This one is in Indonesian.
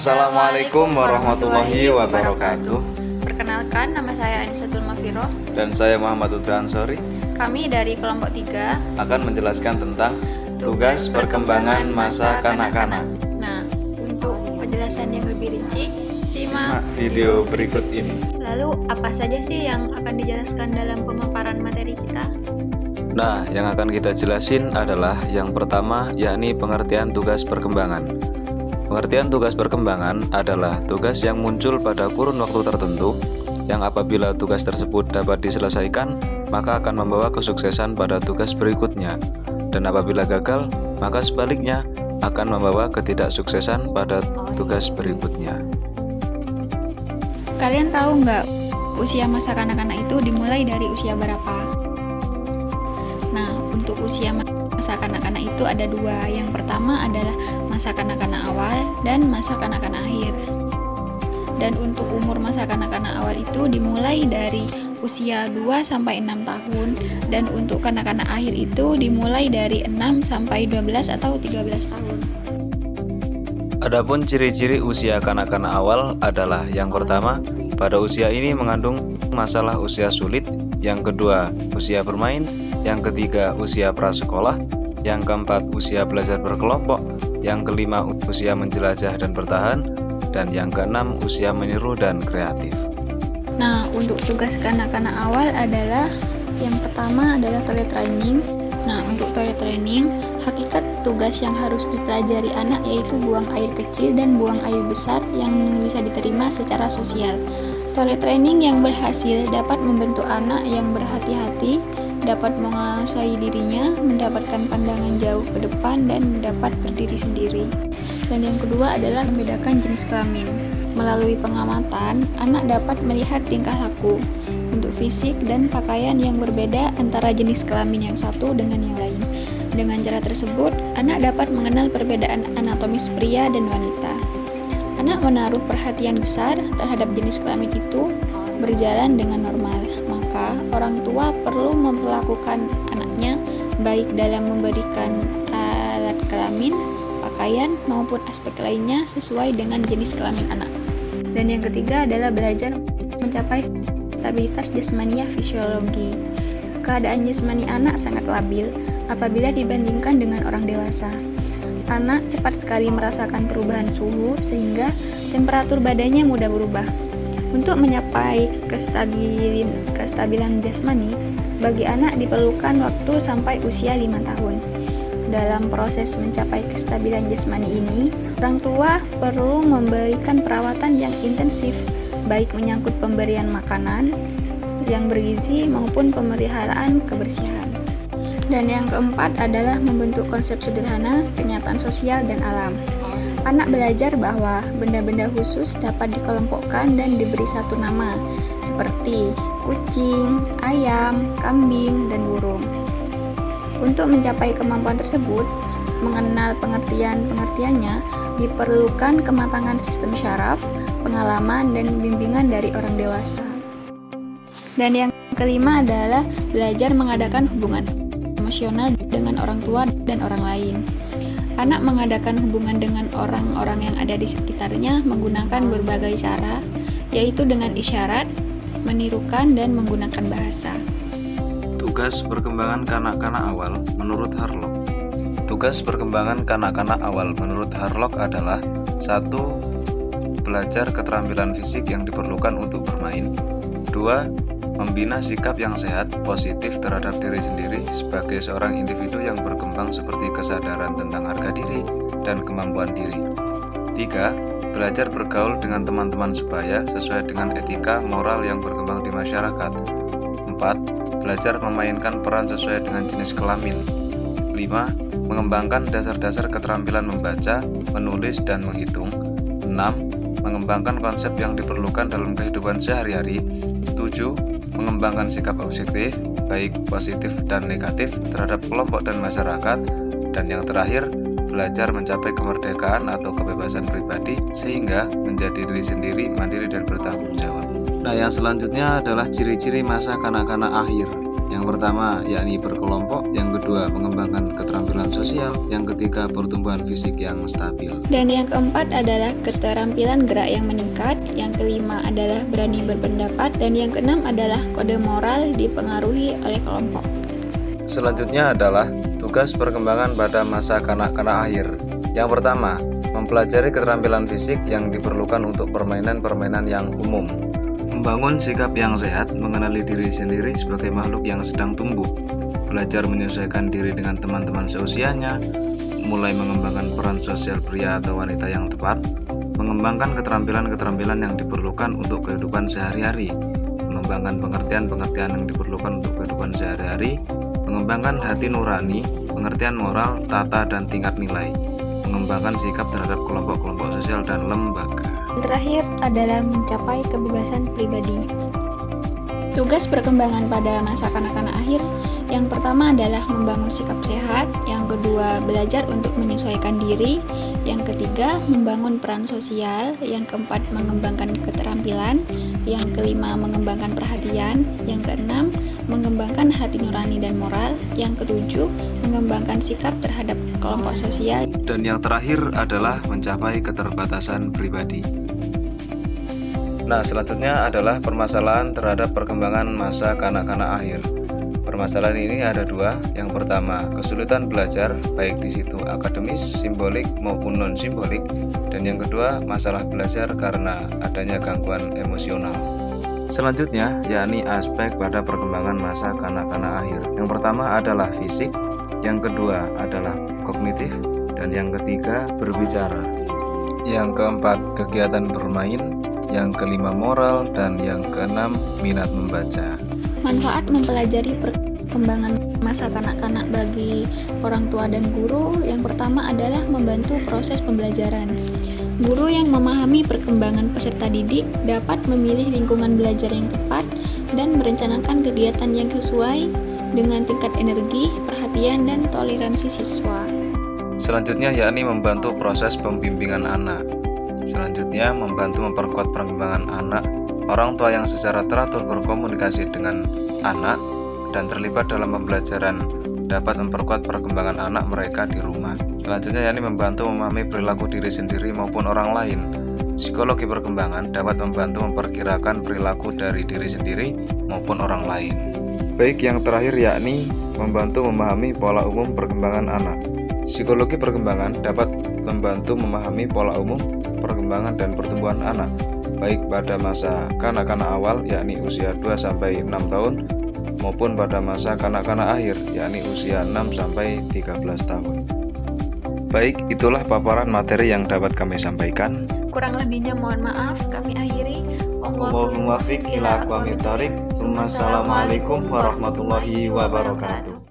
Assalamualaikum warahmatullahi wabarakatuh. Perkenalkan, nama saya Anisatul Mafiroh. Dan saya Muhammad Uda Ansori. Kami dari kelompok 3 akan menjelaskan tentang tugas perkembangan masa kanak-kanak. Nah, untuk penjelasan yang lebih rinci, simak video berikut ini. Lalu, apa saja sih yang akan dijelaskan dalam pemaparan materi kita? Nah, yang akan kita jelasin adalah yang pertama, yakni pengertian tugas perkembangan. Pengertian tugas perkembangan adalah tugas yang muncul pada kurun waktu tertentu, yang apabila tugas tersebut dapat diselesaikan, maka akan membawa kesuksesan pada tugas berikutnya. Dan apabila gagal, maka sebaliknya akan membawa ketidaksuksesan pada tugas berikutnya. Kalian tahu nggak usia masa kanak-kanak itu dimulai dari usia berapa? Nah, untuk usia masa kanak-kanak itu ada dua. Yang pertama adalah masa kanak-kanak awal dan masa kanak-kanak akhir. Dan untuk umur masa kanak-kanak awal itu dimulai dari usia 2-6 tahun, dan untuk kanak-kanak akhir itu dimulai dari 6-12 atau 13 tahun. Adapun ciri-ciri usia kanak-kanak awal adalah yang pertama, pada usia ini mengandung masalah usia sulit, yang kedua usia bermain, yang ketiga usia prasekolah, yang keempat usia belajar berkelompok, yang kelima usia menjelajah dan bertahan, dan yang keenam usia meniru dan kreatif. Nah, untuk tugas kanak-kanak awal adalah yang pertama adalah toilet training. Nah, untuk toilet training, hakikat tugas yang harus dipelajari anak yaitu buang air kecil dan buang air besar yang bisa diterima secara sosial. Toilet training yang berhasil dapat membentuk anak yang berhati-hati, dapat menguasai dirinya, mendapatkan pandangan jauh ke depan, dan dapat berdiri sendiri. Dan yang kedua adalah membedakan jenis kelamin. Melalui pengamatan, anak dapat melihat tingkah laku, bentuk fisik, dan pakaian yang berbeda antara jenis kelamin yang satu dengan yang lain. Dengan cara tersebut, anak dapat mengenal perbedaan anatomis pria dan wanita. Anak menaruh perhatian besar terhadap jenis kelamin itu berjalan dengan normal, maka orang tua perlu memperlakukan anaknya baik dalam memberikan alat kelamin, pakaian, maupun aspek lainnya sesuai dengan jenis kelamin anak. Dan yang ketiga adalah belajar mencapai stabilitas jasmania fisiologi. Keadaan jasmani anak sangat labil apabila dibandingkan dengan orang dewasa. Anak cepat sekali merasakan perubahan suhu sehingga temperatur badannya mudah berubah. Untuk mencapai kestabilan jasmani, bagi anak diperlukan waktu sampai usia 5 tahun. Dalam proses mencapai kestabilan jasmani ini, orang tua perlu memberikan perawatan yang intensif, baik menyangkut pemberian makanan yang bergizi maupun pemeliharaan kebersihan. Dan yang keempat adalah membentuk konsep sederhana, kenyataan sosial, dan alam. Anak belajar bahwa benda-benda khusus dapat dikelompokkan dan diberi satu nama, seperti kucing, ayam, kambing, dan burung. Untuk mencapai kemampuan tersebut, mengenal pengertiannya, diperlukan kematangan sistem syaraf, pengalaman, dan bimbingan dari orang dewasa. Dan yang kelima adalah belajar mengadakan hubungan emosional dengan orang tua dan orang lain. Anak mengadakan hubungan dengan orang-orang yang ada di sekitarnya menggunakan berbagai cara, yaitu dengan isyarat, menirukan, dan menggunakan bahasa. Tugas perkembangan kanak-kanak awal menurut Harlock. Tugas perkembangan kanak-kanak awal menurut Harlock adalah 1. Belajar keterampilan fisik yang diperlukan untuk bermain. 2. Membina sikap yang sehat, positif terhadap diri sendiri sebagai seorang individu yang berkembang seperti kesadaran tentang harga diri dan kemampuan diri. 3. Belajar bergaul dengan teman-teman sebaya sesuai dengan etika moral yang berkembang di masyarakat. 4. Belajar memainkan peran sesuai dengan jenis kelamin. 5. Mengembangkan dasar-dasar keterampilan membaca, menulis, dan menghitung. 6. Mengembangkan konsep yang diperlukan dalam kehidupan sehari-hari. 7. Mengembangkan sikap objektif, baik positif dan negatif terhadap kelompok dan masyarakat. Dan yang terakhir, belajar mencapai kemerdekaan atau kebebasan pribadi sehingga menjadi diri sendiri, mandiri, dan bertanggung jawab. Nah, yang selanjutnya adalah ciri-ciri masa kanak-kanak akhir. Yang pertama yakni berkelompok, yang kedua mengembangkan keterampilan sosial, yang ketiga pertumbuhan fisik yang stabil. Dan yang keempat adalah keterampilan gerak yang meningkat, yang kelima adalah berani berpendapat, dan yang keenam adalah kode moral dipengaruhi oleh kelompok. Selanjutnya adalah tugas perkembangan pada masa kanak-kanak akhir. Yang pertama, mempelajari keterampilan fisik yang diperlukan untuk permainan-permainan yang umum. Membangun sikap yang sehat, mengenali diri sendiri sebagai makhluk yang sedang tumbuh, belajar menyesuaikan diri dengan teman-teman seusianya, mulai mengembangkan peran sosial pria atau wanita yang tepat, mengembangkan keterampilan-keterampilan yang diperlukan untuk kehidupan sehari-hari, mengembangkan pengertian-pengertian yang diperlukan untuk kehidupan sehari-hari, mengembangkan hati nurani, pengertian moral, tata dan tingkat nilai, mengembangkan sikap terhadap kelompok-kelompok sosial dan lembaga. Terakhir adalah mencapai kebebasan pribadi. Tugas perkembangan pada masa kanak-kanak akhir, yang pertama adalah membangun sikap sehat, yang kedua belajar untuk menyesuaikan diri, yang ketiga membangun peran sosial, yang keempat mengembangkan keterampilan, yang kelima mengembangkan perhatian, yang keenam mengembangkan hati nurani dan moral, yang ketujuh mengembangkan sikap terhadap kelompok sosial, dan yang terakhir adalah mencapai keterbatasan pribadi. Nah, selanjutnya adalah permasalahan terhadap perkembangan masa kanak-kanak akhir. Permasalahan ini ada dua. Yang pertama, kesulitan belajar, baik di situ akademis, simbolik maupun non-simbolik. Dan yang kedua, masalah belajar karena adanya gangguan emosional. Selanjutnya, yakni aspek pada perkembangan masa kanak-kanak akhir. Yang pertama adalah fisik, yang kedua adalah kognitif, dan yang ketiga berbicara. Yang keempat, kegiatan bermain, yang kelima moral, dan yang keenam minat membaca. Manfaat mempelajari perkembangan masa kanak-kanak bagi orang tua dan guru, yang pertama adalah membantu proses pembelajaran. Guru yang memahami perkembangan peserta didik dapat memilih lingkungan belajar yang tepat dan merencanakan kegiatan yang sesuai dengan tingkat energi, perhatian, dan toleransi siswa. Selanjutnya yakni membantu proses pembimbingan anak. Selanjutnya membantu memperkuat perkembangan anak. Orang tua yang secara teratur berkomunikasi dengan anak dan terlibat dalam pembelajaran dapat memperkuat perkembangan anak mereka di rumah. Selanjutnya yakni membantu memahami perilaku diri sendiri maupun orang lain. Psikologi perkembangan dapat membantu memperkirakan perilaku dari diri sendiri maupun orang lain. Baik, yang terakhir yakni membantu memahami pola umum perkembangan anak. Psikologi perkembangan dapat membantu memahami pola umum perkembangan dan pertumbuhan anak, baik pada masa kanak-kanak awal yakni usia 2-6 tahun maupun pada masa kanak-kanak akhir yakni usia 6-13 tahun. Baik, itulah paparan materi yang dapat kami sampaikan. Kurang lebihnya mohon maaf, kami akhiri. Wallahul muwaffiq ila aqwamit thoriq. Wassalamualaikum warahmatullahi wabarakatuh.